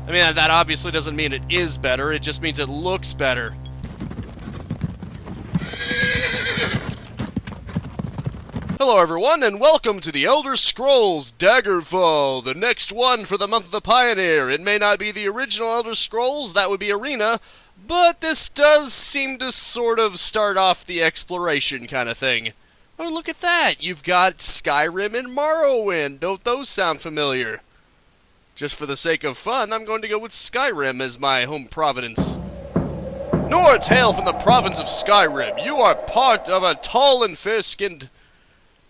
I mean, that obviously doesn't mean it is better, it just means it looks better. Hello everyone, and welcome to the Elder Scrolls Daggerfall, the next one for the month of the Pioneer. It may not be the original Elder Scrolls, that would be Arena, but this does seem to sort of start off the exploration kind of thing. Oh, look at that! You've got Skyrim and Morrowind. Don't those sound familiar? Just for the sake of fun, I'm going to go with Skyrim as my home province. Nords hail from the province of Skyrim. You are part of a tall and fair-skinned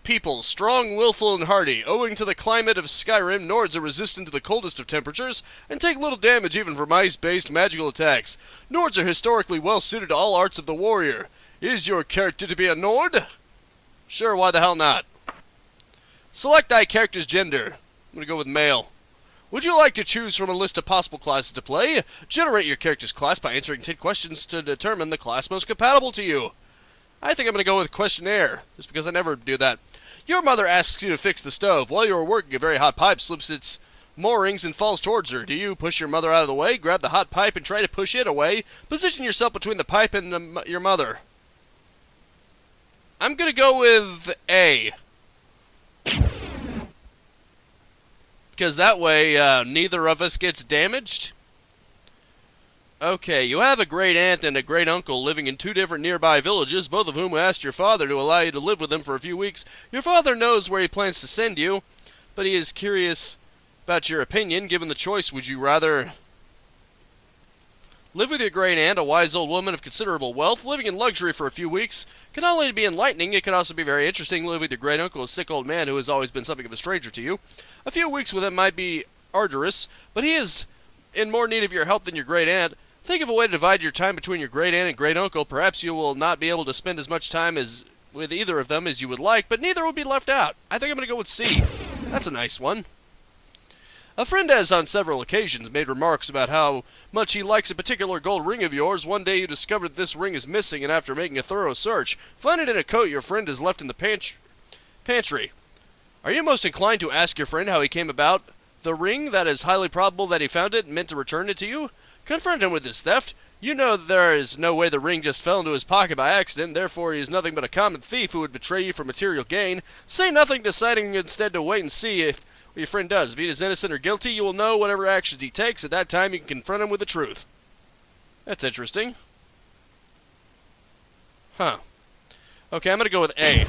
people, strong, willful, and hardy. Owing to the climate of Skyrim, Nords are resistant to the coldest of temperatures and take little damage even from ice-based magical attacks. Nords are historically well-suited to all arts of the warrior. Is your character to be a Nord? Sure, why the hell not? Select thy character's gender. I'm going to go with male. Would you like to choose from a list of possible classes to play? Generate your character's class by answering 10 questions to determine the class most compatible to you. I think I'm going to go with questionnaire, just because I never do that. Your mother asks you to fix the stove. While you are working, a very hot pipe slips its moorings and falls towards her. Do you push your mother out of the way, grab the hot pipe, and try to push it away? Position yourself between the pipe and your mother. I'm going to go with A. Because that way, neither of us gets damaged. Okay, you have a great aunt and a great uncle living in two different nearby villages, both of whom asked your father to allow you to live with them for a few weeks. Your father knows where he plans to send you, but he is curious about your opinion. Given the choice, would you rather live with your great aunt, a wise old woman of considerable wealth? Living in luxury for a few weeks can not only be enlightening, it can also be very interesting. Live with your great uncle, a sick old man who has always been something of a stranger to you. A few weeks with him might be arduous, but he is in more need of your help than your great aunt. Think of a way to divide your time between your great aunt and great uncle. Perhaps you will not be able to spend as much time with either of them as you would like, but neither will be left out. I think I'm going to go with C. That's a nice one. A friend has on several occasions made remarks about how much he likes a particular gold ring of yours. One day you discover that this ring is missing, and after making a thorough search, find it in a coat your friend has left in the pantry. Are you most inclined to ask your friend how he came about the ring? That is highly probable that he found it and meant to return it to you. Confront him with his theft. You know that there is no way the ring just fell into his pocket by accident, therefore he is nothing but a common thief who would betray you for material gain. Say nothing, deciding instead to wait and see if what your friend does. If he is innocent or guilty, you will know whatever actions he takes. At that time, you can confront him with the truth. That's interesting. Huh. Okay, I'm going to go with A.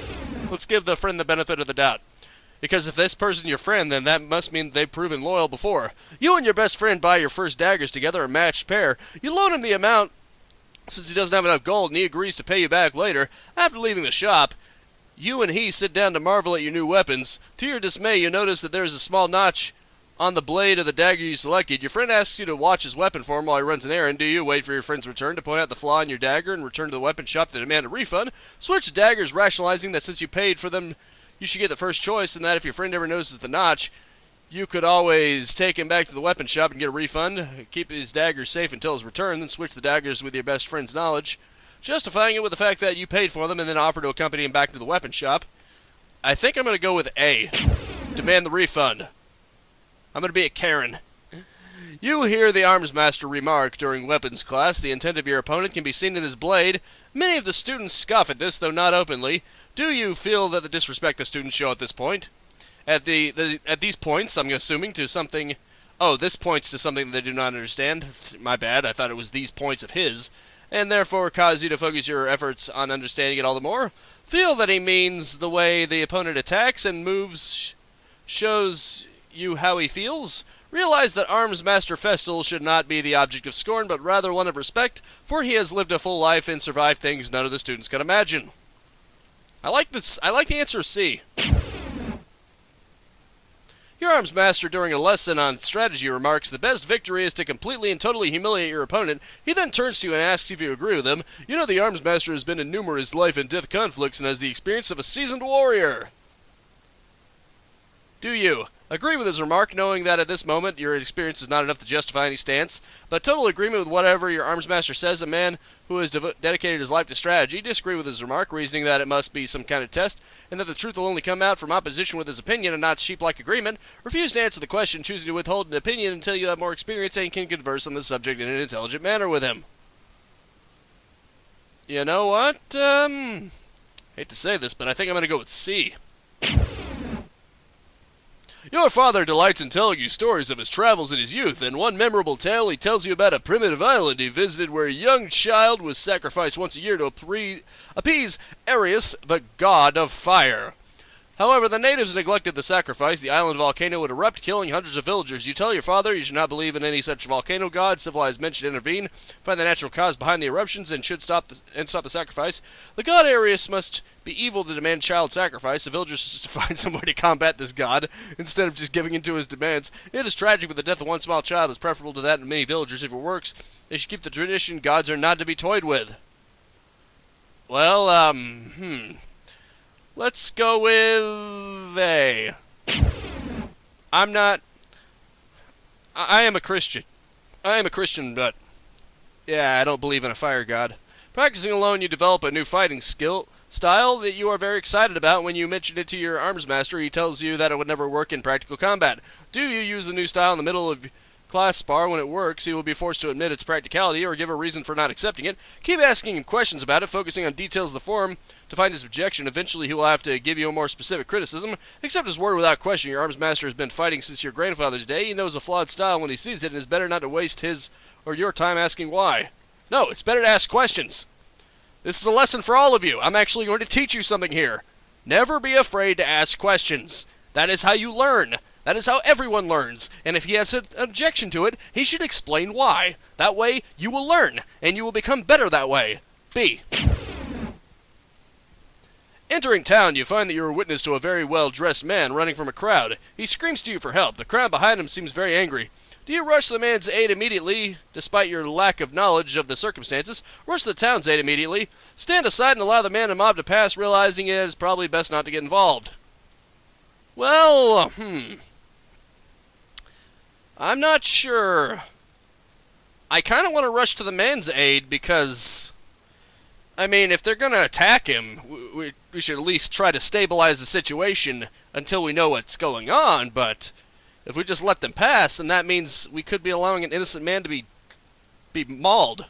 Let's give the friend the benefit of the doubt. Because if this person's your friend, then that must mean they've proven loyal before. You and your best friend buy your first daggers together, a matched pair. You loan him the amount since he doesn't have enough gold, and he agrees to pay you back later. After leaving the shop, you and he sit down to marvel at your new weapons. To your dismay, you notice that there is a small notch on the blade of the dagger you selected. Your friend asks you to watch his weapon for him while he runs an errand. Do you wait for your friend's return to point out the flaw in your dagger and return to the weapon shop to demand a refund? Switch daggers, rationalizing that since you paid for them, you should get the first choice, and that if your friend ever notices the notch, you could always take him back to the weapon shop and get a refund, keep his daggers safe until his return, then switch the daggers with your best friend's knowledge, justifying it with the fact that you paid for them and then offer to accompany him back to the weapon shop. I think I'm going to go with A. Demand the refund. I'm going to be a Karen. You hear the arms master remark during weapons class. The intent of your opponent can be seen in his blade. Many of the students scoff at this, though not openly. Do you feel that the disrespect the students show at this point? At these points, I'm assuming to something... Oh, this points to something they do not understand. My bad, I thought it was these points of his. And therefore cause you to focus your efforts on understanding it all the more. Feel that he means the way the opponent attacks and moves shows you how he feels. Realize that Arms Master Festal should not be the object of scorn, but rather one of respect, for he has lived a full life and survived things none of the students could imagine. I like the answer C. Your Arms Master, during a lesson on strategy, remarks, the best victory is to completely and totally humiliate your opponent. He then turns to you and asks if you agree with him. You know the Arms Master has been in numerous life and death conflicts and has the experience of a seasoned warrior. Do you? Agree with his remark, knowing that at this moment your experience is not enough to justify any stance, but total agreement with whatever your arms master says, a man who has dedicated his life to strategy. Disagree with his remark, reasoning that it must be some kind of test, and that the truth will only come out from opposition with his opinion and not sheep-like agreement. Refuse to answer the question, choosing to withhold an opinion until you have more experience and can converse on the subject in an intelligent manner with him. You know what? Hate to say this, but I think I'm going to go with C. Your father delights in telling you stories of his travels in his youth. In one memorable tale, he tells you about a primitive island he visited where a young child was sacrificed once a year to appease Arius, the god of fire. However, the natives neglected the sacrifice. The island volcano would erupt, killing hundreds of villagers. You tell your father you should not believe in any such volcano god. Civilized men should intervene, find the natural cause behind the eruptions, and should stop the sacrifice. The god Arius must be evil to demand child sacrifice. The villagers should find some way to combat this god instead of just giving in to his demands. It is tragic, but the death of one small child is preferable to that of many villagers. If it works, they should keep the tradition. Gods are not to be toyed with. Well, let's go with A. I am a Christian. But yeah, I don't believe in a fire god. Practicing alone, you develop a new fighting style that you are very excited about. When you mention it to your arms master, he tells you that it would never work in practical combat. Do you use the new style in the middle of class spar? When it works, he will be forced to admit its practicality or give a reason for not accepting it. Keep asking him questions about it, focusing on details of the form to find his objection. Eventually, he will have to give you a more specific criticism. Accept his word without question. Your arms master has been fighting since your grandfather's day. He knows a flawed style when he sees it, and it's better not to waste his or your time asking why. No, it's better to ask questions. This is a lesson for all of you. I'm actually going to teach you something here. Never be afraid to ask questions. That is how you learn. That is how everyone learns. And if he has an objection to it, he should explain why. That way, you will learn, and you will become better that way. B. Entering town, you find that you are witness to a very well-dressed man running from a crowd. He screams to you for help. The crowd behind him seems very angry. Do you rush the man's aid immediately, despite your lack of knowledge of the circumstances? Rush the town's aid immediately. Stand aside and allow the man and mob to pass, realizing it is probably best not to get involved. Well, I'm not sure. I kind of want to rush to the man's aid because, I mean, if they're going to attack him, we should at least try to stabilize the situation until we know what's going on, but if we just let them pass, then that means we could be allowing an innocent man to be mauled.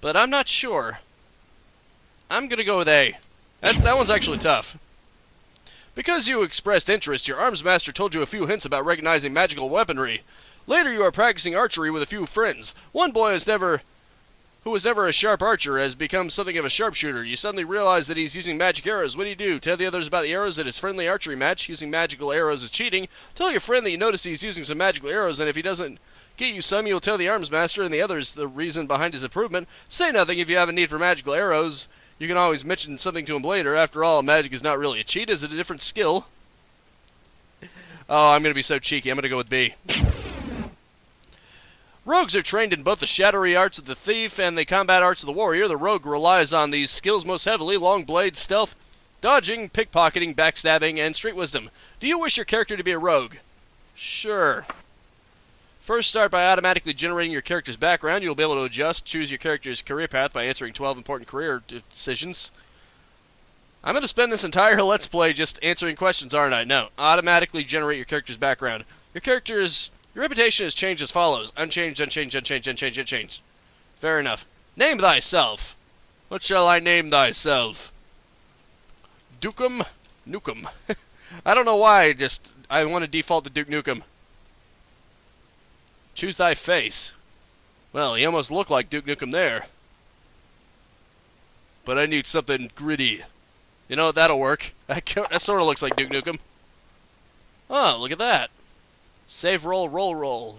But I'm not sure. I'm going to go with A. That one's actually tough. Because you expressed interest, your arms master told you a few hints about recognizing magical weaponry. Later you are practicing archery with a few friends. One boy who was never a sharp archer has become something of a sharpshooter. You suddenly realize that he's using magic arrows. What do? Tell the others about the arrows at his friendly archery match. Using magical arrows is cheating. Tell your friend that you notice he's using some magical arrows, and if he doesn't get you some, you'll tell the arms master and the others the reason behind his improvement. Say nothing if you have a need for magical arrows. You can always mention something to him later. After all, magic is not really a cheat, it's a different skill. Oh, I'm going to be so cheeky. I'm going to go with B. Rogues are trained in both the shadowy arts of the thief and the combat arts of the warrior. The rogue relies on these skills most heavily: long blades, stealth, dodging, pickpocketing, backstabbing, and street wisdom. Do you wish your character to be a rogue? Sure. First, start by automatically generating your character's background. You'll be able to adjust, choose your character's career path by answering 12 important career decisions. I'm going to spend this entire Let's Play just answering questions, aren't I? No. Automatically generate your character's background. Your reputation is changed as follows. Unchanged, unchanged, unchanged, unchanged, unchanged. Fair enough. Name thyself. What shall I name thyself? Dukem Nukem. I don't know why, I want to default to Duke Nukem. Choose thy face. Well, he almost looked like Duke Nukem there. But I need something gritty. You know what, that'll work. That sort of looks like Duke Nukem. Oh, look at that. Save, roll, re-roll.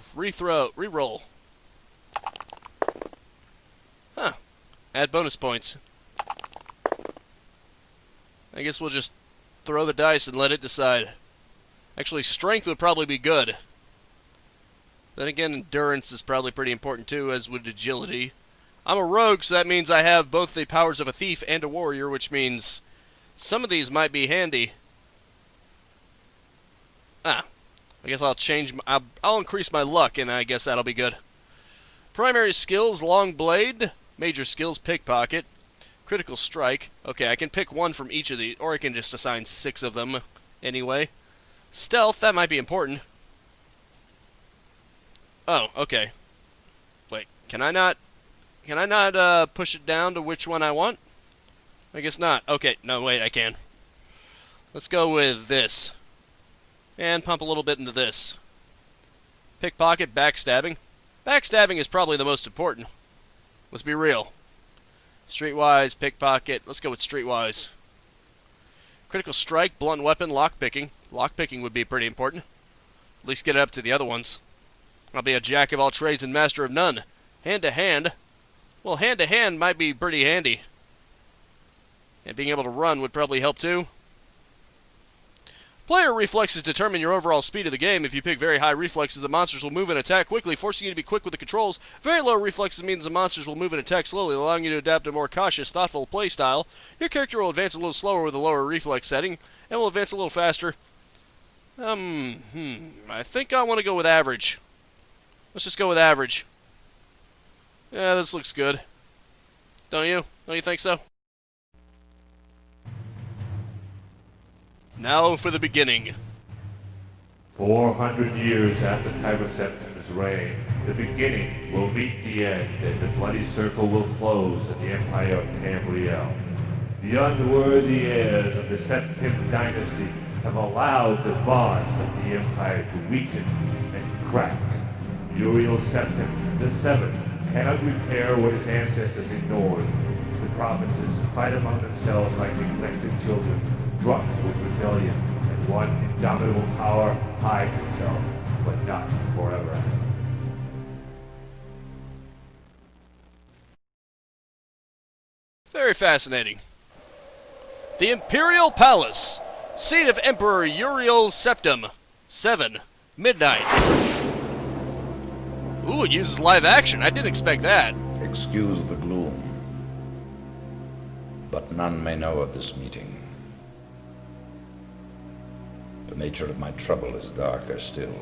Huh. Add bonus points. I guess we'll just throw the dice and let it decide. Actually, strength would probably be good. Then again, endurance is probably pretty important too, as would agility. I'm a rogue, so that means I have both the powers of a thief and a warrior, which means some of these might be handy. I guess I'll increase my luck, and I guess that'll be good. Primary skills, long blade. Major skills, pickpocket. Critical strike. Okay, I can pick one from each of these, or I can just assign 6 of them anyway. Stealth, that might be important. Oh, okay. Wait, can I not push it down to which one I want? I guess not. Okay, no, wait, I can. Let's go with this. And pump a little bit into this. Pickpocket, backstabbing. Backstabbing is probably the most important. Let's be real. Streetwise, pickpocket. Let's go with streetwise. Critical strike, blunt weapon, lockpicking. Lockpicking would be pretty important. At least get it up to the other ones. I'll be a jack of all trades and master of none. Hand to hand. Well, hand to hand might be pretty handy. And being able to run would probably help too. Player reflexes determine your overall speed of the game. If you pick very high reflexes, the monsters will move and attack quickly, forcing you to be quick with the controls. Very low reflexes means the monsters will move and attack slowly, allowing you to adapt a more cautious, thoughtful playstyle. Your character will advance a little slower with a lower reflex setting, and will advance a little faster. I think I want to go with average. Let's just go with average. Yeah, this looks good. Don't you? Don't you think so? Now for the beginning. 400 years after Tiber Septim's reign, the beginning will meet the end, and the bloody circle will close at the Empire of Tamriel. The unworthy heirs of the Septim dynasty have allowed the bonds of the Empire to weaken and crack. Uriel Septim, the Seventh, cannot repair what his ancestors ignored. The provinces fight among themselves like neglected children, drunk with rebellion, and one indomitable power hides itself, but not forever. Very fascinating. The Imperial Palace, seat of Emperor Uriel Septim, 7, midnight. Ooh, it uses live action. I didn't expect that. Excuse the gloom, but none may know of this meeting. The nature of my trouble is darker still.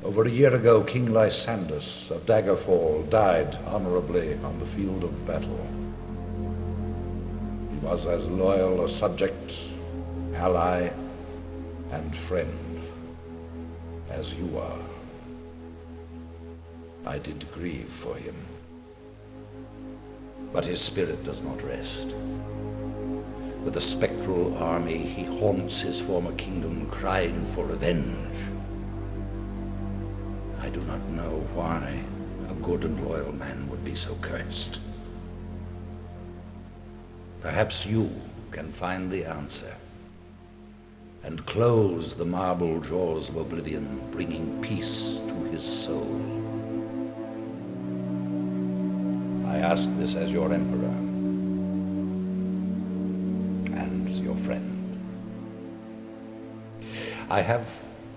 Over a year ago, King Lysandus of Daggerfall died honorably on the field of battle. He was as loyal a subject, ally, and friend as you are. I did grieve for him, but his spirit does not rest. With a spectral army, he haunts his former kingdom, crying for revenge. I do not know why a good and loyal man would be so cursed. Perhaps you can find the answer and close the marble jaws of oblivion, bringing peace to his soul. I ask this as your emperor and your friend. I have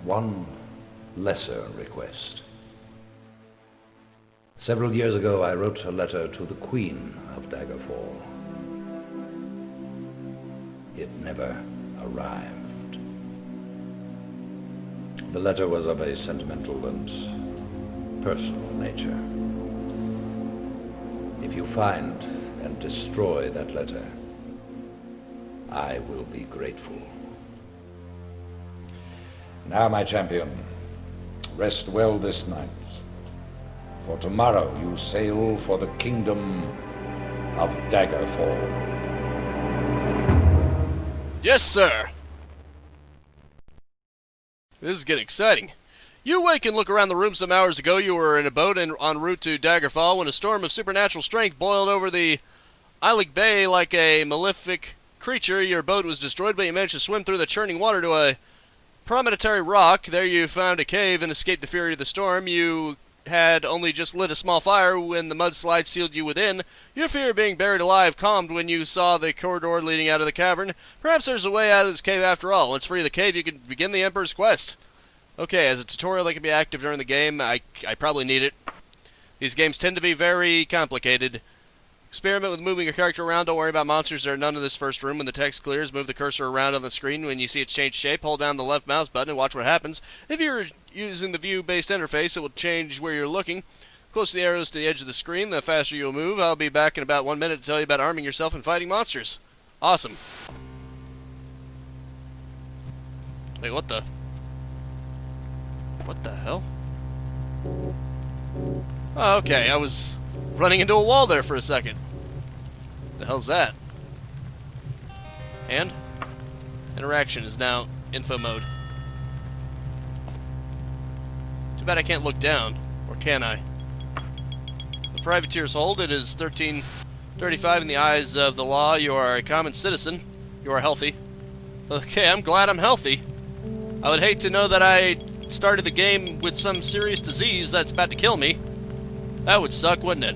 one lesser request. Several years ago, I wrote a letter to the Queen of Daggerfall. It never arrived. The letter was of a sentimental and personal nature. If you find and destroy that letter, I will be grateful. Now, my champion, rest well this night, for tomorrow you sail for the kingdom of Daggerfall. Yes, sir. This is getting exciting. You awake and look around the room. Some hours ago, you were in a boat en route to Daggerfall when a storm of supernatural strength boiled over the Islic Bay like a malefic creature. Your boat was destroyed, but you managed to swim through the churning water to a promontory rock. There you found a cave and escaped the fury of the storm. You had only just lit a small fire when the mudslide sealed you within. Your fear of being buried alive calmed when you saw the corridor leading out of the cavern. Perhaps there's a way out of this cave after all. Once free of the cave, you can begin the Emperor's quest. Okay, as a tutorial that can be active during the game, I probably need it. These games tend to be very complicated. Experiment with moving your character around. Don't worry about monsters. There are none in this first room. When the text clears, move the cursor around on the screen. When you see it change shape, hold down the left mouse button and watch what happens. If you're using the view-based interface, it will change where you're looking. Close the arrows to the edge of the screen, the faster you'll move. I'll be back in about 1 minute to tell you about arming yourself and fighting monsters. Awesome. Wait, what the? What the hell? Oh, okay, I was running into a wall there for a second. What the hell's that? And? Interaction is now info mode. Too bad I can't look down. Or can I? The privateer's hold. It is 1335 in the eyes of the law. You are a common citizen. You are healthy. Okay, I'm glad I'm healthy. I would hate to know that I started the game with some serious disease that's about to kill me. That would suck, wouldn't it?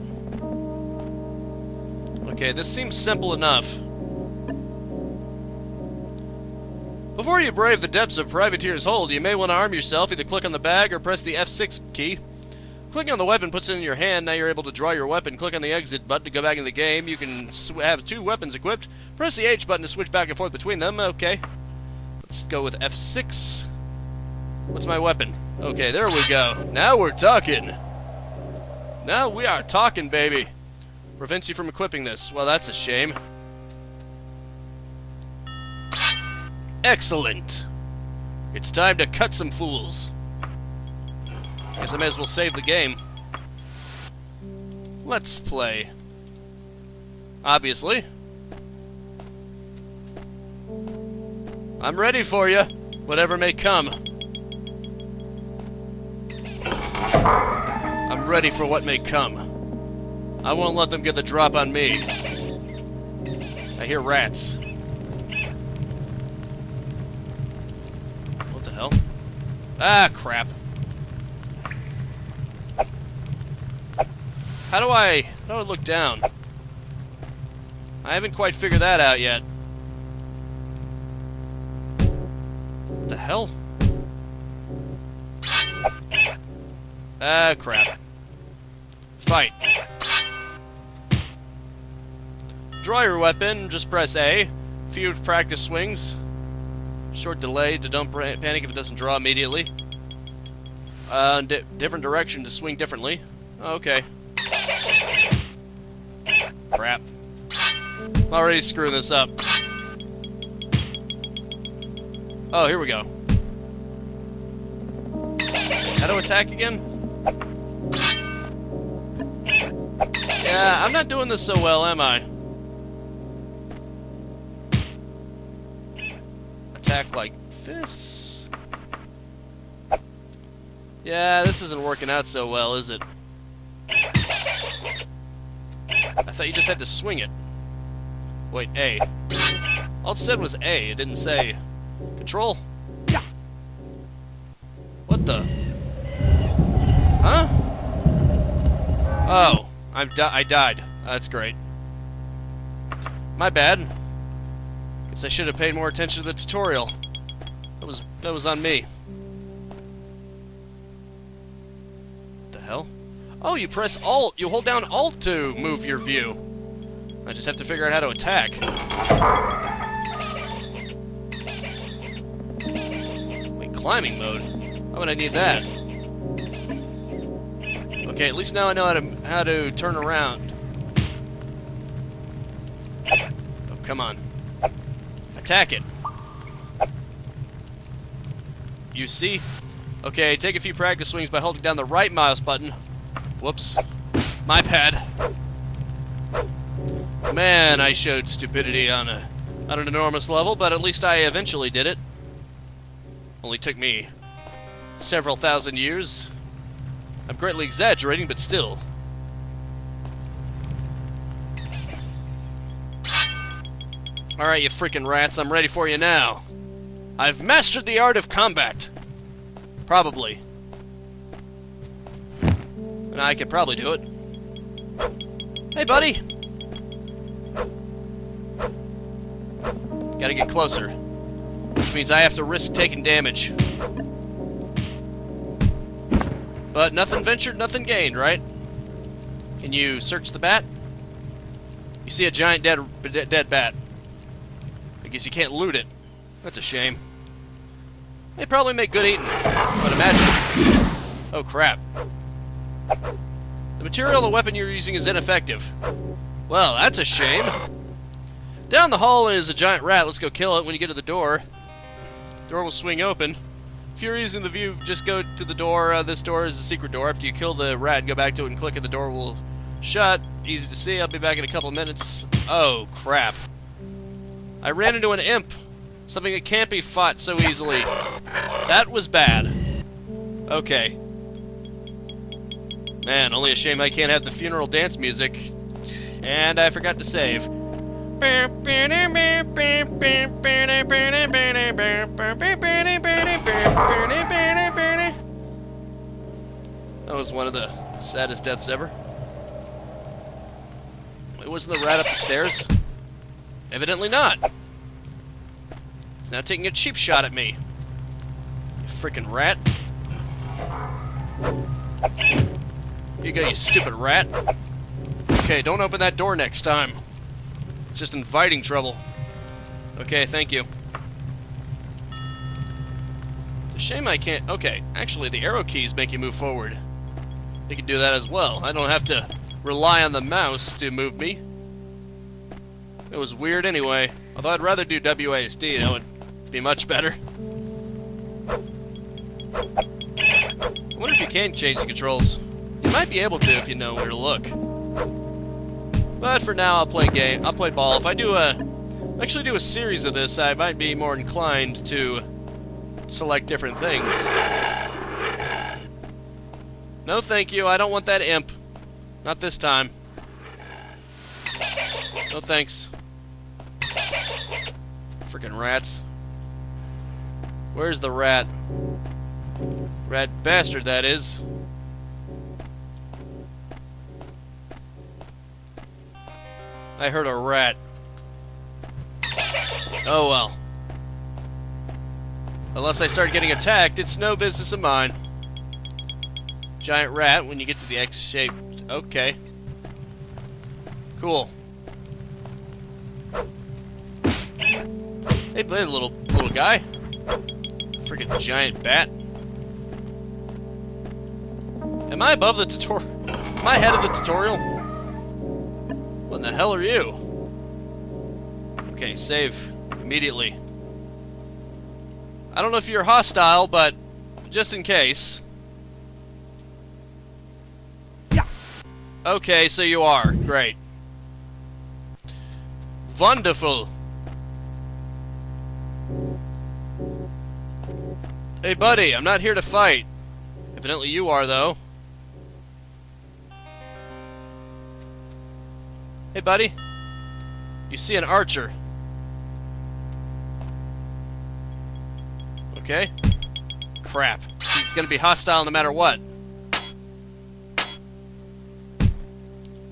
Okay, this seems simple enough. Before you brave the depths of Privateer's Hold, you may want to arm yourself. Either click on the bag or press the F6 key. Clicking on the weapon puts it in your hand. Now you're able to draw your weapon. Click on the exit button to go back in the game. You can have 2 weapons equipped. Press the H button to switch back and forth between them. Okay. Let's go with F6. What's my weapon? Okay, there we go. Now we're talking. Now we are talking, baby. Prevents you from equipping this. Well, that's a shame. Excellent. It's time to cut some fools. Guess I may as well save the game. Let's play. Obviously. I'm ready for you, whatever may come. I'm ready for what may come. I won't let them get the drop on me. I hear rats. What the hell? Ah, crap. How do I look down? I haven't quite figured that out yet. What the hell? Ah, crap. Fight. Draw your weapon, just press A. Few practice swings. Short delay to don't panic if it doesn't draw immediately. Different direction to swing differently. Okay. Crap. I'm already screwing this up. Oh, here we go. How to attack again? Yeah, I'm not doing this so well, am I? Attack like this? Yeah, this isn't working out so well, is it? I thought you just had to swing it. Wait, A. All it said was A, it didn't say control. What the? Huh? Oh, I died. That's great. My bad. Guess I should have paid more attention to the tutorial. That was on me. What the hell? Oh, you press Alt. You hold down Alt to move your view. I just have to figure out how to attack. Wait, climbing mode? Why would I need that? Okay, at least now I know how to turn around. Oh, come on. Attack it. You see? Okay, take a few practice swings by holding down the right mouse button. Whoops. My bad. Man, I showed stupidity on an enormous level, but at least I eventually did it. Only took me several thousand years. I'm greatly exaggerating, but still. Alright, you freaking rats, I'm ready for you now. I've mastered the art of combat. Probably. And I could probably do it. Hey, buddy! Gotta get closer. Which means I have to risk taking damage. But nothing ventured, nothing gained, right? Can you search the bat? You see a giant dead bat. I guess you can't loot it. That's a shame. They probably make good eating, but imagine. Oh crap. The material of the weapon you're using is ineffective. Well, that's a shame. Down the hall is a giant rat. Let's go kill it. When you get to the door, the door will swing open. If you're using the view, just go to the door. This door is a secret door. After you kill the rat, go back to it and click it. The door will shut. Easy to see. I'll be back in a couple of minutes. Oh, crap. I ran into an imp. Something that can't be fought so easily. That was bad. Okay. Man, only a shame I can't have the funeral dance music. And I forgot to save. That was one of the saddest deaths ever. It wasn't the rat up the stairs? Evidently not. It's now taking a cheap shot at me. You frickin' rat. Here you go, you stupid rat. Okay, don't open that door next time. It's just inviting trouble. Okay, thank you. It's a shame I can't... Okay, actually, the arrow keys make you move forward. They can do that as well. I don't have to rely on the mouse to move me. It was weird anyway. Although I'd rather do WASD, that would be much better. I wonder if you can change the controls. You might be able to if you know where to look. But for now, I'll play ball. If I do actually do a series of this, I might be more inclined to select different things. No, thank you. I don't want that imp. Not this time. No thanks. Frickin' rats. Where's the rat? Rat bastard, that is. I heard a rat. Oh well. Unless I start getting attacked, it's no business of mine. Giant rat when you get to the X-shaped... Okay. Cool. Hey, little guy. Freaking giant bat. Am I above the tutorial? Am I ahead of the tutorial? What in the hell are you? Okay, save immediately. I don't know if you're hostile, but just in case. Yeah. Okay, so you are. Great. Wonderful. Hey, buddy, I'm not here to fight. Evidently you are, though. Hey, buddy. You see an archer. Okay. Crap. He's gonna be hostile no matter what.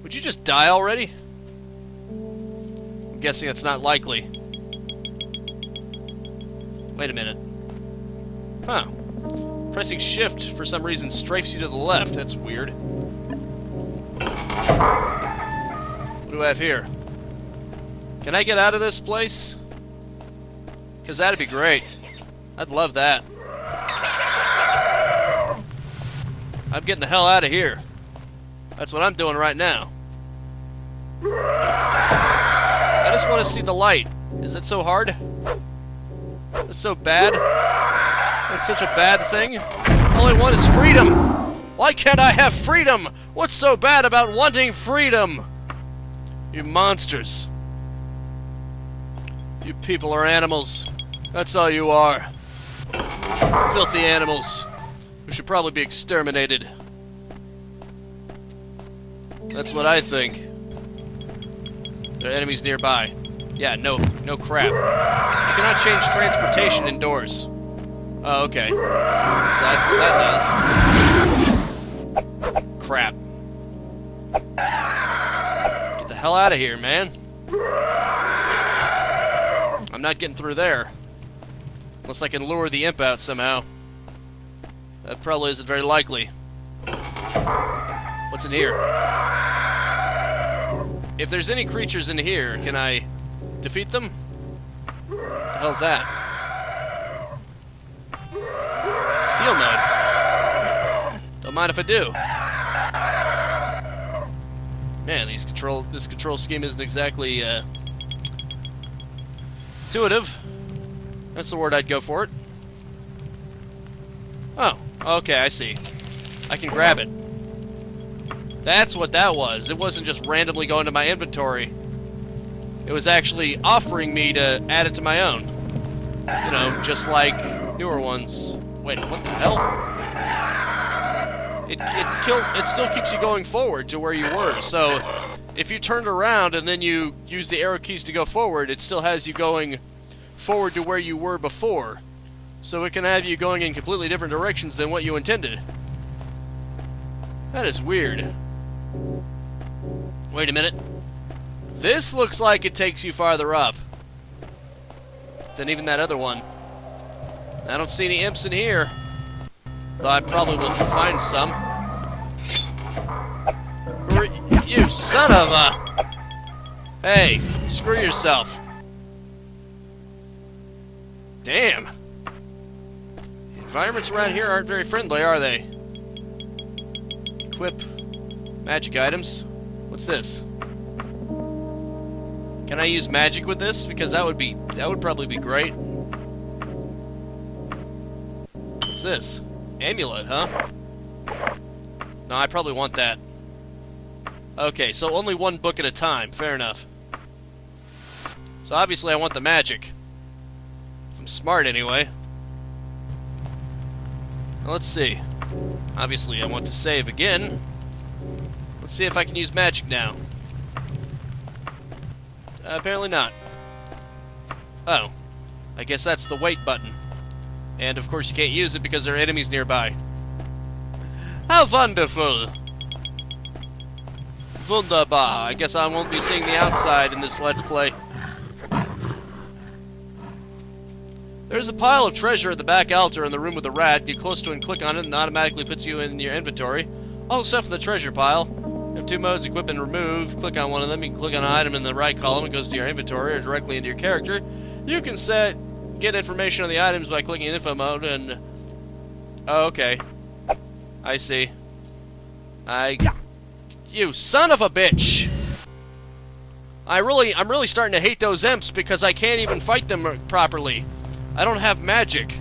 Would you just die already? I'm guessing that's not likely. Wait a minute. Huh. Pressing shift for some reason strafes you to the left. That's weird. What do I have here? Can I get out of this place? Because that'd be great. I'd love that. I'm getting the hell out of here. That's what I'm doing right now. I just want to see the light. Is it so hard? It's so bad? It's such a bad thing? All I want is freedom! Why can't I have freedom? What's so bad about wanting freedom? You monsters. You people are animals. That's all you are. Filthy animals who should probably be exterminated. That's what I think. There are enemies nearby. Yeah, no crap. You cannot change transportation indoors. Oh, okay. So that's what that does. Crap. Get the hell out of here, man. I'm not getting through there. Unless I can lure the imp out somehow. That probably isn't very likely. What's in here? if there's any creatures in here, can I defeat them? What the hell's that? Steel mode. Don't mind if I do. Man, this control scheme isn't exactly intuitive. That's the word I'd go for it. Oh, okay, I see. I can grab it. That's what that was. It wasn't just randomly going to my inventory. It was actually offering me to add it to my own. You know, just like newer ones. Wait, what the hell? It still keeps you going forward to where you were. So, if you turned around and then you use the arrow keys to go forward, it still has you going forward to where you were before. So it can have you going in completely different directions than what you intended. That is weird. Wait a minute. This looks like it takes you farther up than even that other one. I don't see any imps in here, though I probably will find some. You son of a... Hey, screw yourself. Damn. The environments around here aren't very friendly, are they? Equip magic items. What's this? Can I use magic with this? Because that would probably be great. What's this? Amulet, huh? No, I probably want that. Okay, so only one book at a time. Fair enough. So obviously I want the magic. If I'm smart, anyway. Well, let's see. Obviously I want to save again. Let's see if I can use magic now. Apparently not. Oh. I guess that's the wait button. And of course you can't use it because there are enemies nearby. How wonderful! Wunderbar. I guess I won't be seeing the outside in this Let's Play. There's a pile of treasure at the back altar in the room with the rat. Get close to it and click on it and it automatically puts you in your inventory. All the stuff in the treasure pile. You have two modes, equip and remove. Click on one of them. You can click on an item in the right column. It goes to your inventory or directly into your character. You can get information on the items by clicking info mode and... Oh, okay. I see. You son of a bitch! I'm really starting to hate those imps because I can't even fight them properly. I don't have magic.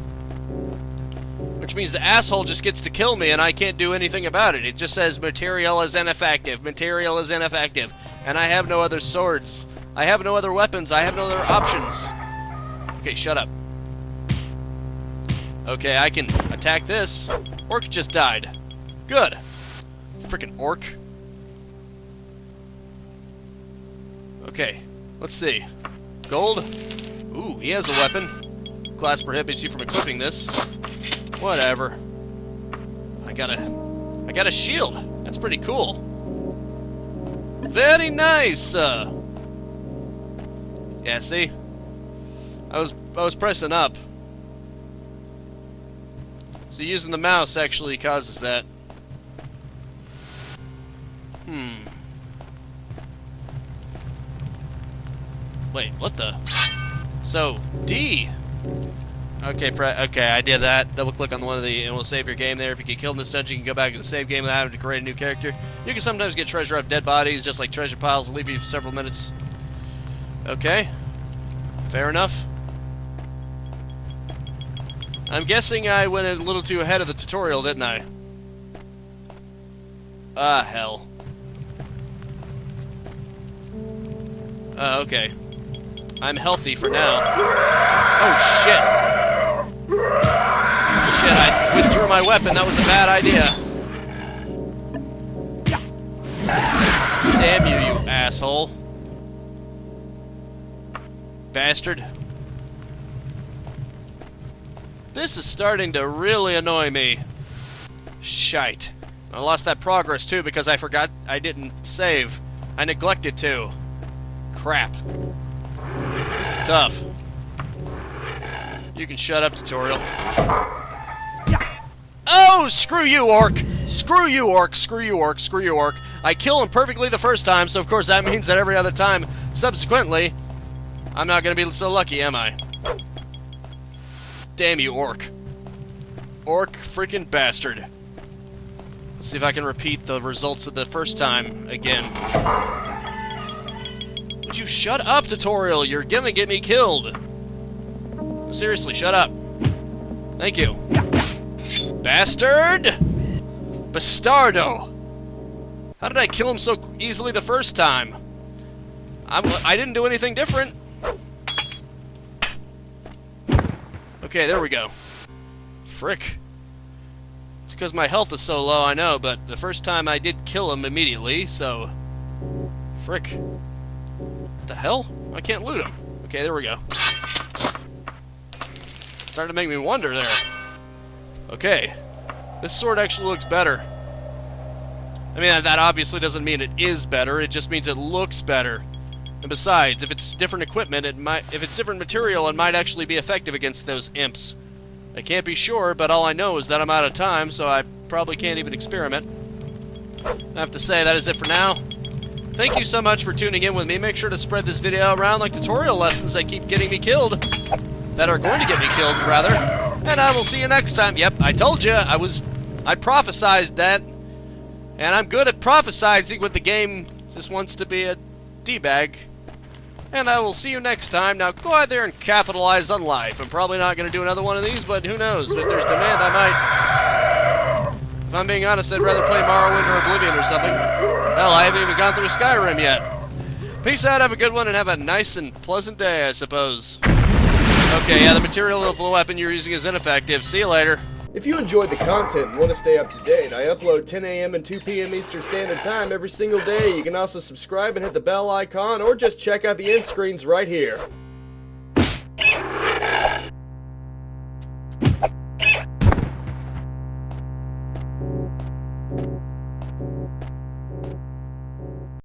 Which means the asshole just gets to kill me and I can't do anything about it. It just says material is ineffective, material is ineffective. And I have no other swords. I have no other weapons, I have no other options. Okay, shut up. Okay, I can attack this. Orc just died. Good. Frickin' orc. Okay, let's see. Gold. Ooh, he has a weapon. Class prohibits you from equipping this. Whatever. I got a shield. That's pretty cool. Very nice. Yeah, see? I was pressing up. So using the mouse actually causes that. Wait, what the? So, D. Okay, okay, I did that. Double click on one of the, and we'll save your game there. If you get killed in this dungeon, you can go back to the save game without having to create a new character. You can sometimes get treasure out of dead bodies, just like treasure piles will leave you for several minutes. Okay. Fair enough. I'm guessing I went a little too ahead of the tutorial, didn't I? Ah, hell. Okay. I'm healthy for now. Oh, shit. Shit, I withdrew my weapon. That was a bad idea. Damn you, you asshole. Bastard. This is starting to really annoy me. Shite. I lost that progress, too, because I forgot I didn't save. I neglected to. Crap. This is tough. You can shut up, tutorial. Oh, screw you, orc! Screw you, orc! Screw you, orc! Screw you, orc! I kill him perfectly the first time, so of course that means that every other time subsequently, I'm not going to be so lucky, am I? Damn you, orc. Orc freaking bastard. Let's see if I can repeat the results of the first time again. Would you shut up, tutorial? You're gonna get me killed. Seriously, shut up. Thank you. Bastard! Bastardo! How did I kill him so easily the first time? I didn't do anything different. Okay, there we go. Frick. It's because my health is so low, I know, but the first time I did kill him immediately, so... Frick. What the hell? I can't loot him. Okay, there we go. Starting to make me wonder there. Okay. This sword actually looks better. I mean, that obviously doesn't mean it is better, it just means it looks better. And besides, if it's different equipment, if it's different material, it might actually be effective against those imps. I can't be sure, but all I know is that I'm out of time, so I probably can't even experiment. I have to say, that is it for now. Thank you so much for tuning in with me. Make sure to spread this video around like tutorial lessons that keep getting me killed. That are going to get me killed, rather. And I will see you next time. Yep, I told you, I prophesized that. And I'm good at prophesizing when the game just wants to be a D-bag. And I will see you next time. Now, go out there and capitalize on life. I'm probably not going to do another one of these, but who knows? If there's demand, I might. If I'm being honest, I'd rather play Morrowind or Oblivion or something. Hell, I haven't even gone through Skyrim yet. Peace out, have a good one, and have a nice and pleasant day, I suppose. Okay, yeah, the material of the weapon you're using is ineffective. See you later. If you enjoyed the content and want to stay up to date, I upload 10 a.m. and 2 p.m. Eastern Standard Time every single day. You can also subscribe and hit the bell icon, or just check out the end screens right here.